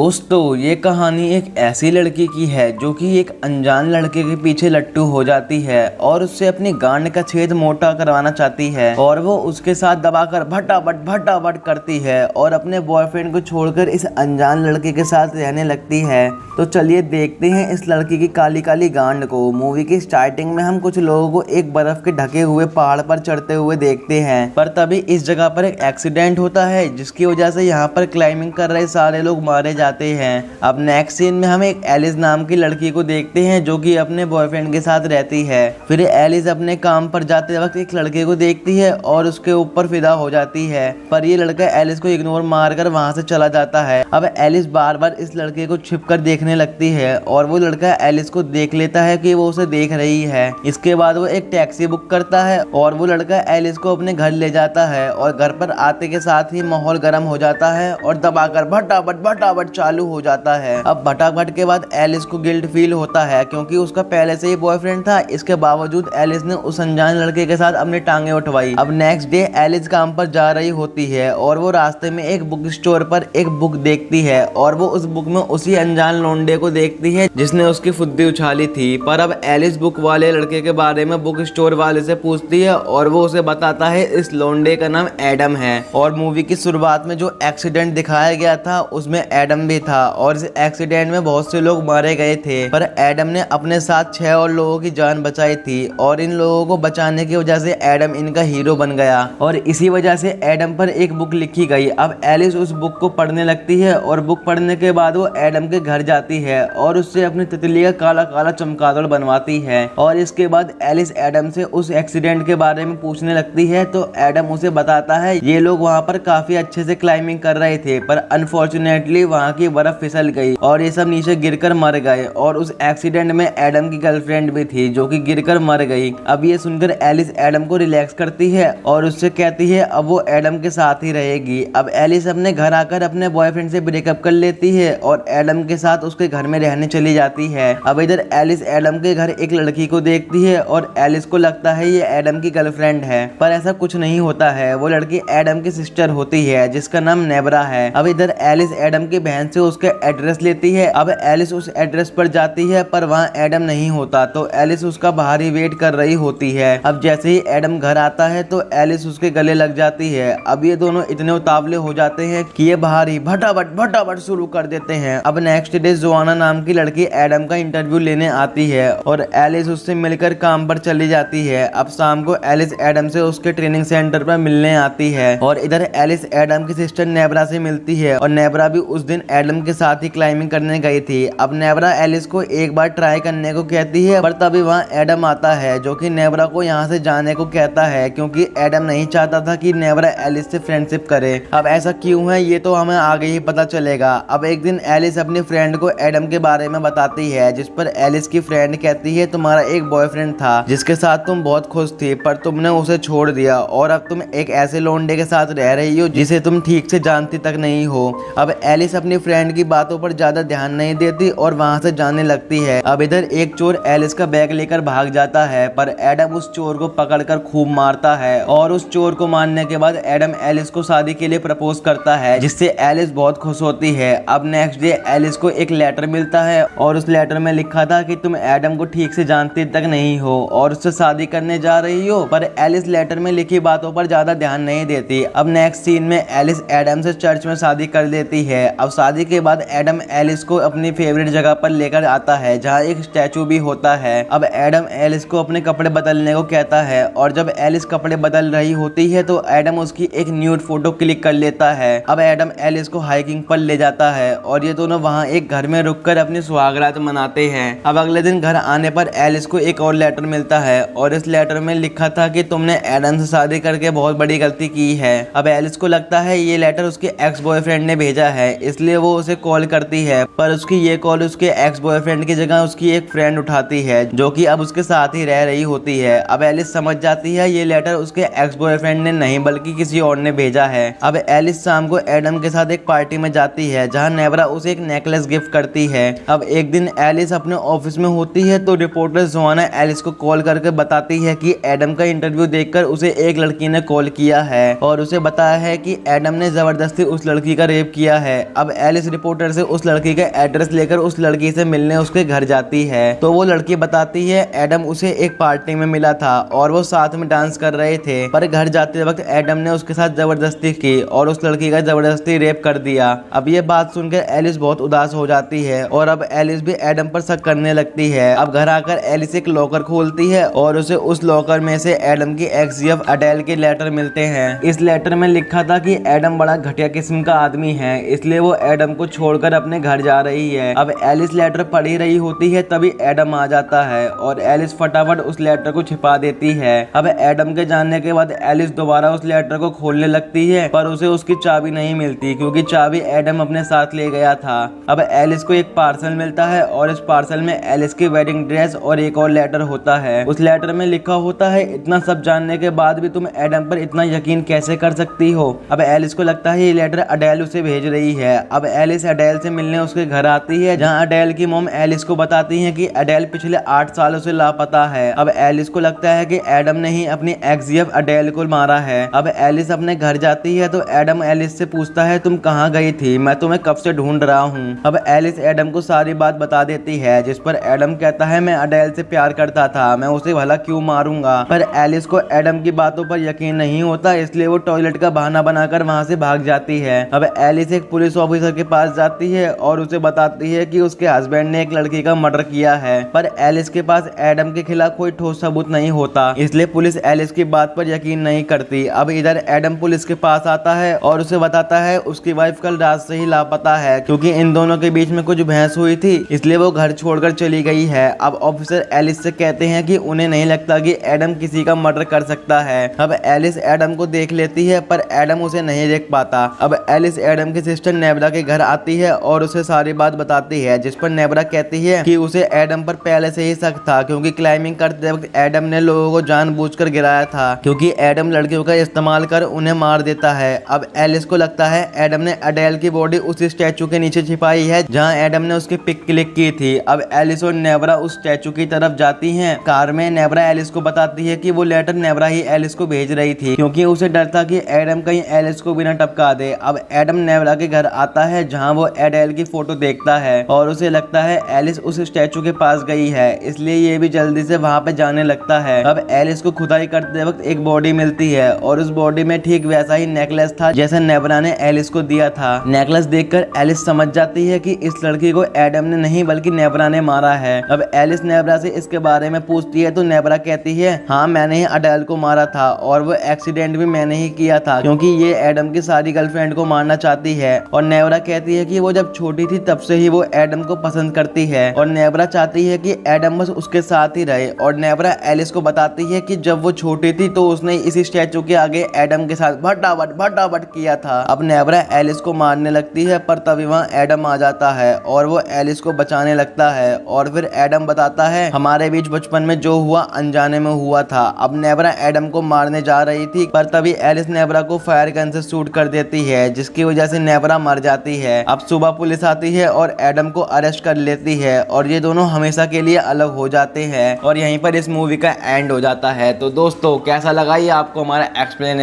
दोस्तों ये कहानी एक ऐसी लड़की की है जो कि एक अनजान लड़के के पीछे लट्टू हो जाती है और उससे अपनी गांड का छेद मोटा करवाना चाहती है और वो उसके साथ दबाकर भटाभट करती है और अपने बॉयफ्रेंड को छोड़कर इस अनजान लड़के के साथ रहने लगती है। तो चलिए देखते हैं इस लड़की की काली काली गांड को। मूवी की स्टार्टिंग में हम कुछ लोगों को एक बर्फ के ढके हुए पहाड़ पर चढ़ते हुए देखते हैं, पर तभी इस जगह पर एक एक्सीडेंट होता है जिसकी वजह से यहाँ पर क्लाइंबिंग कर रहे सारे लोग मारे जाते हैं। अब नेक्स्ट सीन में हम एक एलिस नाम की लड़की को देखते हैं जो कि अपने बॉयफ्रेंड के साथ रहती है। फिर एलिस अपने काम पर जाते वक्त एक लड़के को देखती है और उसके ऊपर फिदा हो जाती है, पर ये लड़का एलिस को इग्नोर मारकर वहां से चला जाता है। अब एलिस बार बार इस लड़के को छिपकर देखने लगती है और वो लड़का एलिस को देख लेता है कि वो उसे देख रही है। इसके बाद वो एक टैक्सी बुक करता है और वो लड़का एलिस को अपने घर ले जाता है और घर पर आते के साथ ही माहौल गर्म हो जाता है और दबाकर भटाभट चालू हो जाता है। अब भटाभट के बाद एलिस को गिल्ट फील होता है क्योंकि उसका पहले से ही बॉयफ्रेंड था। इसके बावजूद एलिस ने उस अनजान लड़के के साथ अपनी टांगे उठवाई। अब नेक्स्ट डे एलिस काम पर जा रही होती है और वो रास्ते में एक बुक स्टोर पर एक बुक देखती है और वो उस बुक में उसी अनजान लोंडे को देखती है जिसने उसकी फुद्दी उछाली थी। पर अब एलिस बुक वाले लड़के के बारे में बुक स्टोर वाले से पूछती है और वो उसे बताता है इस लोंडे का नाम एडम है। और मूवी की शुरुआत में जो एक्सीडेंट दिखाया गया था उसमें एडम भी था और इस एक्सीडेंट में बहुत से लोग मारे गए थे, पर एडम ने अपने साथ 6 और लोगों की जान बचाई थी और इन लोगों को बचाने की वजह से एडम इनका हीरो बन गया और इसी वजह से एडम पर एक बुक लिखी गई। अब एलिस उस बुक को पढ़ने लगती है और बुक पढ़ने के बाद वो एडम के घर जाती है और उससे अपनी तितली का काला काला चमगादड़ बनवाती है और इसके बाद एलिस एडम से उस एक्सीडेंट के बारे में पूछने लगती है। तो एडम उसे बताता है ये लोग वहाँ पर काफी अच्छे से क्लाइंबिंग कर रहे थे, पर अनफॉर्चुनेटली वहाँ की बर्फ फिसल गई और ये सब नीचे गिरकर मर गए और उस एक्सीडेंट में एडम की गर्लफ्रेंड भी थी जो कि गिरकर मर गई। अब ये सुनकर एलिस एडम को रिलैक्स करती है और उससे कहती है अब वो एडम के साथ ही रहेगी। अब एलिस अपने घर आकर अपने बॉयफ्रेंड से ब्रेकअप कर लेती है और एडम के साथ उसके घर में रहने चली जाती है। अब इधर एलिस एडम के घर एक लड़की को देखती है और एलिस को लगता है ये एडम की गर्लफ्रेंड है, पर ऐसा कुछ नहीं होता है। वो लड़की एडम की सिस्टर होती है जिसका नाम नेब्रा है। अब इधर एलिस एडम की बहन से उसका एड्रेस लेती है। अब एलिस उस एड्रेस पर जाती है पर वहाँ एडम नहीं होता, तो एलिस उसका बाहर ही वेट कर रही होती है। अब जैसे ही एडम घर आता है तो एलिस उसके गले लग जाती है। अब ये दोनों इतने उतावले हो जाते हैं कि ये बाहर ही भटाभट शुरू कर देते हैं। अब नेक्स्ट डे जोआना नाम की लड़की एडम का इंटरव्यू लेने आती है और एलिस उससे मिलकर काम पर चली जाती है। अब शाम को एलिस एडम से उसके ट्रेनिंग सेंटर पर मिलने आती है और इधर एलिस एडम की सिस्टर नेब्रा से मिलती है और नेब्रा भी उस दिन एडम के साथ ही क्लाइंबिंग करने गई थी। अब नेब्रा एलिस को एक बार ट्राई करने को कहती है, पर तभी वहाँ एडम आता है जो कि नेब्रा को यहाँ से जाने को कहता है क्योंकि एडम नहीं चाहता था कि नेब्रा एलिस से फ्रेंडशिप करे। अब ऐसा क्यों है ये तो हमें आगे ही पता चलेगा। अब एक दिन एलिस अपनी फ्रेंड को एडम के बारे में बताती है, जिस पर एलिस की फ्रेंड कहती है तुम्हारा एक बॉयफ्रेंड था जिसके साथ तुम बहुत खुश थी, पर तुमने उसे छोड़ दिया और अब तुम एक ऐसे लोंडे के साथ रह रही हो जिसे तुम ठीक से जानती तक नहीं हो। अब एलिस अपनी फ्रेंड की बातों पर ज्यादा ध्यान नहीं देती और वहां से जाने लगती है। अब इधर एक चोर एलिस का बैग लेकर भाग जाता है, पर एडम उस चोर को पकड़कर खूब मारता है और उस चोर को मारने के बाद एडम एलिस को शादी के लिए प्रपोज करता है, जिससे एलिस बहुत खुश होती है। अब नेक्स्ट डे एलिस को एक लेटर मिलता है और उस लेटर में लिखा था कि तुम एडम को ठीक से जानती तक नहीं हो और उससे शादी करने जा रही हो, पर एलिस लेटर में लिखी बातों पर ज्यादा ध्यान नहीं देती। अब नेक्स्ट सीन में एलिस एडम से चर्च में शादी कर लेती है। अब शादी के बाद एडम एलिस को अपनी फेवरेट जगह पर लेकर आता है जहाँ एक स्टैचू भी होता है। अब एडम एलिस को अपने कपड़े बदलने को कहता है और जब एलिस कपड़े बदल रही होती है तो एडम उसकी एक न्यूड फोटो क्लिक कर लेता है। अब एडम एलिस को हाइकिंग पर ले जाता है और ये दोनों वहाँ एक घर में रुककर अपनी सुहागरात मनाते हैं। अब अगले दिन घर आने पर एलिस को एक और लेटर मिलता है और इस लेटर में लिखा था कि तुमने एडम से शादी करके बहुत बड़ी गलती की है। अब एलिस को लगता है ये लेटर उसके एक्स बॉयफ्रेंड ने भेजा है, इसलिए वो उसे कॉल करती है, पर उसकी ये कॉल उसके एक्स बॉयफ्रेंड की जगह उसकी एक फ्रेंड उठाती है जो कि अब उसके साथ ही रह रही होती है। अब एलिस समझ जाती है ये लेटर उसके एक्स बॉयफ्रेंड ने नहीं बल्कि किसी और ने भेजा है। अब एलिस शाम को एडम के साथ एक पार्टी में जाती है जहाँ नेब्रा उसे एक नेकलेस गिफ्ट करती है। अब एक दिन एलिस अपने ऑफिस में होती है तो रिपोर्टर जोआना एलिस को कॉल करके बताती है कि एडम का इंटरव्यू देखकर उसे एक लड़की ने कॉल किया है और उसे बताया है कि एडम ने जबरदस्ती उस लड़की का रेप किया है। अब एलिस रिपोर्टर से उस लड़की का एड्रेस लेकर उस लड़की से मिलने उसके घर जाती है तो वो लड़की बताती है एडम उसे एक पार्टी में मिला था और वो साथ में डांस कर रहे थे, पर घर जाते वक्त एडम ने उसके साथ जबरदस्ती की और उस लड़की का जबरदस्ती रेप कर दिया। अब ये बात सुनकर एलिस बहुत उदास हो जाती है और अब एलिस भी एडम पर शक करने लगती है। अब घर आकर एलिस एक लॉकर खोलती है और उसे उस लॉकर में से एडम की एक्स-जीएफ अडेल के लेटर मिलते हैं। इस लेटर में लिखा था कि एडम बड़ा घटिया किस्म का आदमी है, इसलिए वो एडम को छोड़कर अपने घर जा रही है। अब एलिस लेटर पढ़ ही रही होती है तभी एडम आ जाता है और एलिस फटाफट उस लेटर को छिपा देती है। अब एडम के जाने के बाद एलिस दोबारा उस लेटर को खोलने लगती है पर उसे उसकी चाबी नहीं मिलती क्योंकि चाबी एडम अपने साथ ले गया था। अब एलिस को एक पार्सल मिलता है और इस पार्सल में एलिस की वेडिंग ड्रेस और एक और लेटर होता है। उस लेटर में लिखा होता है इतना सब जानने के बाद भी तुम एडम पर इतना यकीन कैसे कर सकती हो। अब एलिस को लगता है ये लेटर अडेल उसे भेज रही है। अब एलिस अडेल से मिलने उसके घर आती है जहाँ अडेल की मॉम एलिस को बताती है कि अडेल पिछले 8 सालों से लापता है। अब एलिस को लगता है कि एडम ने ही अपनी एक्स-जीएफ अडेल को मारा है। अब एलिस अपने घर जाती है तो एडम एलिस से पूछता है तुम कहाँ गई थी, मैं तुम्हें कब से ढूंढ रहा हूँ। अब एलिस एडम को सारी बात बता देती है जिस पर एडम कहता है मैं अडेल से प्यार करता था, मैं उसे भला क्यों मारूंगा। पर एलिस को एडम की बातों पर यकीन नहीं होता इसलिए वो टॉयलेट का बहाना बनाकर वहाँ से भाग जाती है। अब एलिस एक पुलिस ऑफिसर के पास जाती है और उसे बताती है कि उसके हस्बैंड ने एक लड़की का मर्डर किया है, पर एलिस के पास एडम के खिलाफ कोई ठोस सबूत नहीं होता इसलिए पुलिस एलिस की बात पर यकीन नहीं करती। अब इधर एडम पुलिस के पास आता है और उसे बताता है उसकी वाइफ कल रात से ही लापता है क्योंकि इन दोनों के बीच में कुछ बहस हुई थी इसलिए वो घर छोड़कर चली गई है। अब ऑफिसर एलिस से कहते हैं कि उन्हें नहीं लगता कि एडम किसी का मर्डर कर सकता है। अब एलिस एडम को देख लेती है पर एडम उसे नहीं देख पाता। अब एलिस एडम की सिस्टर नेब्रा के घर आती है और उसे सारी बात बताती है जिस पर नेब्रा कहती है कि उसे एडम पर पहले से ही शक था क्योंकि क्लाइंबिंग करते वक्त एडम ने लोगों को जानबूझकर गिराया था क्योंकि एडम लड़कियों का इस्तेमाल कर उन्हें मार देता है। अब एलिस को लगता है एडम ने अडेल की बॉडी उसी स्टैचू के नीचे छिपाई है जहां एडम ने उसकी पिक क्लिक की थी। अब एलिस और नेब्रा उस स्टैचू की तरफ जाती हैं। कार में नेब्रा एलिस को बताती है कि वो लेटर नेब्रा ही एलिस को भेज रही थी क्योंकि उसे डर था कि एडम कहीं एलिस को बिना टपका दे। अब एडम नेब्रा के घर आता है जहां वो एडेल की फोटो देखता है और उसे लगता है एलिस उस स्टैचू के पास गई है इसलिए ये भी जल्दी से वहां पे जाने लगता है। अब एलिस को खुदाई करते वक्त एक बॉडी मिलती है और उस बॉडी में ठीक वैसा ही नेकलेस था जैसा नेब्रा ने एलिस को दिया था। नेकलेस देखकर एलिस समझ जाती है कि इस लड़की को एडम ने नहीं बल्कि नेब्रा ने मारा है। अब एलिस नेब्रा से इसके बारे में पूछती है तो नेब्रा कहती है हाँ मैंने ही अडेल को मारा था और वो एक्सीडेंट भी मैंने ही किया था क्योंकि ये एडम की सारी गर्लफ्रेंड को मारना चाहती है। और नेब्रा कहती है कि वो जब छोटी थी तब से ही वो एडम को पसंद करती है और नेब्रा चाहती है कि एडम बस उसके साथ ही रहे। और नेब्रा एलिस को बताती है कि जब वो छोटी थी तो उसने इसी स्टैचू के आगे एडम के साथ भटाभट किया था। अब नेब्रा एलिस को मारने लगती है पर तभी वहाँ एडम आ जाता है और वो एलिस को बचाने लगता है और फिर एडम बताता है हमारे बीच बचपन में जो हुआ अनजाने में हुआ था। अब नेब्रा एडम को मारने जा रही थी पर तभी एलिस नेब्रा को फायर गन से शूट कर देती है जिसकी वजह से नेब्रा मर जाती है। अब सुबह पुलिस आती है और एडम को अरेस्ट कर लेती है और ये दोनों हमेशा के लिए अलग हो जाते हैं और यहीं पर इस मूवी का एंड हो जाता है। तो दोस्तों कैसा लगा ये आपको हमारा एक्सप्लेनेशन।